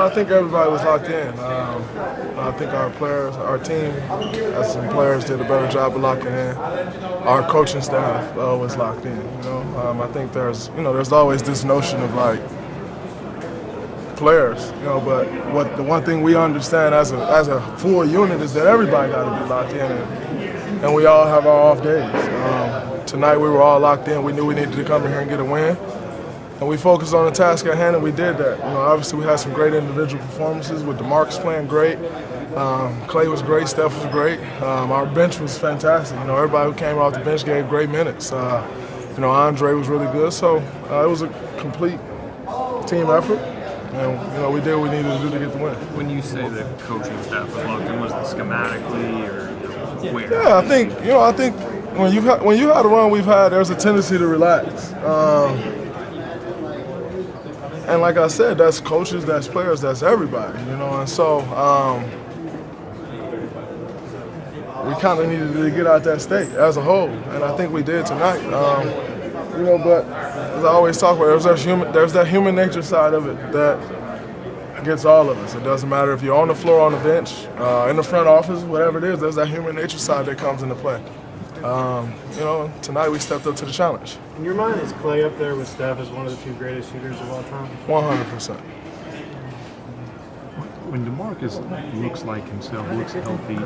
I think everybody was locked in. I think our team, as some players, did a better job of locking in. Our coaching staff was locked in. I think there's always this notion of like players, but the one thing we understand as a full unit is that everybody got to be locked in, and we all have our off days. Tonight we were all locked in. We knew we needed to come in here and get a win. And we focused on the task at hand, and we did that. Obviously we had some great individual performances with DeMarcus playing great. Clay was great, Steph was great. Our bench was fantastic. Everybody who came off the bench gave great minutes. Andre was really good. So it was a complete team effort, and we did what we needed to do to get the win. When you say the coaching staff was locked in, was it schematically or where? Yeah, I think when you had a run we've had, there's a tendency to relax. And like I said, that's coaches, that's players, that's everybody, And so we kind of needed to get out that state as a whole, and I think we did tonight. But as I always talk about, there's that human nature side of it that gets all of us. It doesn't matter if you're on the floor, on the bench, in the front office, whatever it is. There's that human nature side that comes into play. Tonight we stepped up to the challenge. In your mind, is Clay up there with Steph as one of the two greatest shooters of all time? 100%. When DeMarcus looks like himself, looks healthy,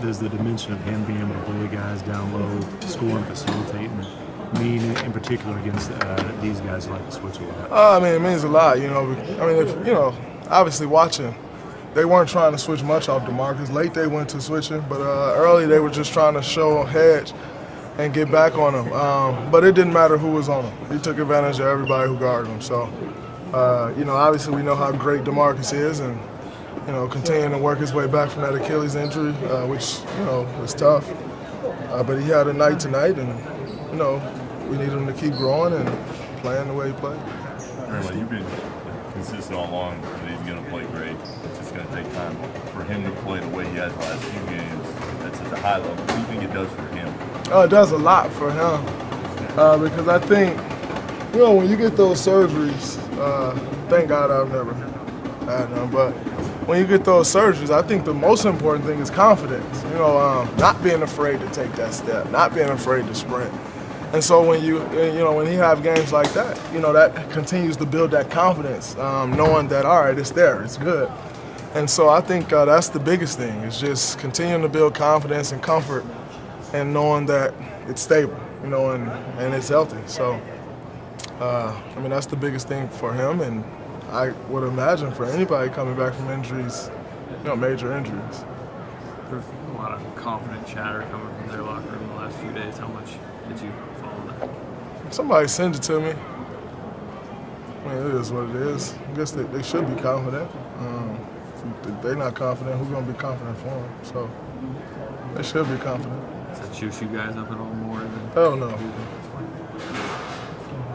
does the dimension of him being able to bully guys down low, score and facilitate, mean in particular against these guys like to switch a lot? It means a lot. Obviously watching. They weren't trying to switch much off DeMarcus. Late they went to switching, but early they were just trying to show a hedge and get back on him. But it didn't matter who was on him. He took advantage of everybody who guarded him. So, obviously we know how great DeMarcus is, and continuing to work his way back from that Achilles injury, which was tough. But he had a night tonight, and we need him to keep growing and playing the way he played. Draymond, you've been consistent all along that he's going to play great. It's just going to take time for him to play the way he has the last few games at such a high level. What do you think it does for him? It does a lot for him because I think, when you get those surgeries, thank God I've never had them, but when you get those surgeries, I think the most important thing is confidence. Not being afraid to take that step, not being afraid to sprint. And so when when you have games like that, that continues to build that confidence, knowing that, all right, it's there, it's good. And so I think that's the biggest thing, is just continuing to build confidence and comfort and knowing that it's stable, and it's healthy. So, that's the biggest thing for him, and I would imagine for anybody coming back from injuries, major injuries. There's a lot of confident chatter coming from their locker room the last few days. How much did you follow that? Somebody sent it to me. It is what it is. I guess they should be confident. If they're not confident, who's going to be confident for them? So they should be confident. Does that juice you guys up at all more than? Hell no.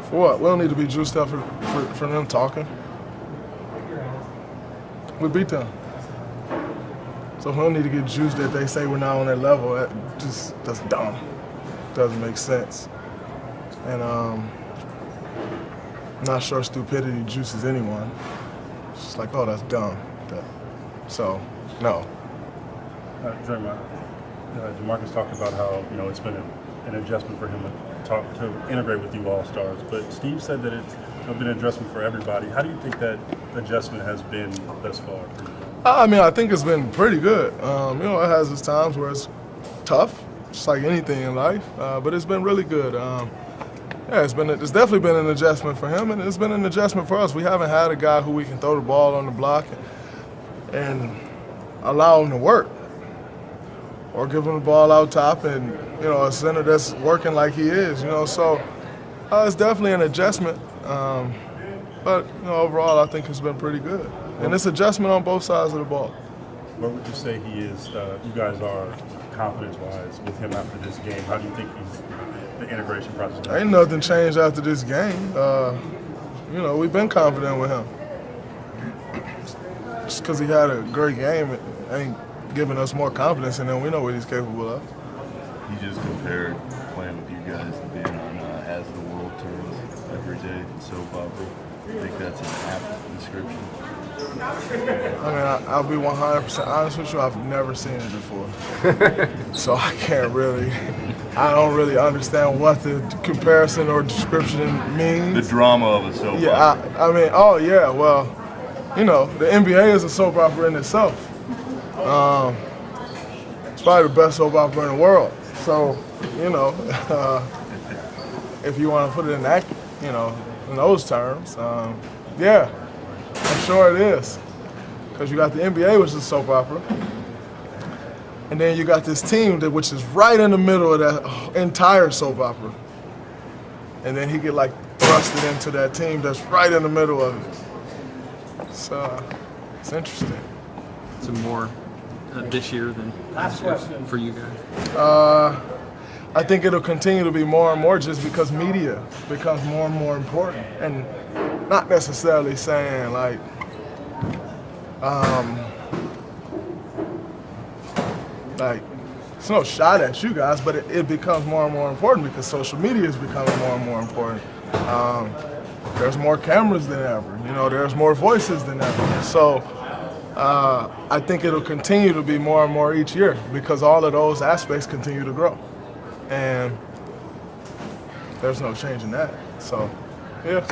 For what? We don't need to be juiced up for them talking. We beat them. So we don't need to get juiced that they say we're not on that level. That's dumb. Doesn't make sense. And I'm not sure stupidity juices anyone. It's just like, oh, that's dumb. So, no. Draymond, DeMarcus talked about how it's been an adjustment for him to integrate with you All-Stars, but Steve said that it's been an adjustment for everybody. How do you think that adjustment has been thus far for you? I think it's been pretty good. It has its times where it's tough, just like anything in life, but it's been really good. It's definitely been an adjustment for him, and it's been an adjustment for us. We haven't had a guy who we can throw the ball on the block and allow him to work, or give him the ball out top and, a center that's working like he is, So it's definitely an adjustment, but, overall I think it's been pretty good. And it's adjustment on both sides of the ball. Where would you say he is, you guys are confidence-wise with him after this game? How do you think the integration process? Ain't nothing changed after this game. We've been confident with him. Just because he had a great game, it ain't giving us more confidence in him. We know what he's capable of. You just compared playing with you guys to being on As the World turns every day in soap opera. I think that's an apt description. I mean, I'll be 100% honest with you. I've never seen it before, so I don't really understand what the comparison or description means. The drama of a soap opera. I mean, oh yeah, well, you know, the NBA is a soap opera in itself. It's probably the best soap opera in the world. So, you know, if you want to put it in that, you know, in those terms, yeah, I'm sure it is. Because you got the NBA, which is a soap opera, and then you got this team which is right in the middle of that entire soap opera, and then he get like thrusted into that team that's right in the middle of it. So it's interesting. So more this year than last year for you guys? I think it'll continue to be more and more just because media becomes more and more important, and not necessarily saying like. Like, it's no shot at you guys, but it becomes more and more important because social media is becoming more and more important. There's more cameras than ever, you know, there's more voices than ever. So I think it'll continue to be more and more each year because all of those aspects continue to grow. And there's no change in that. So, yeah.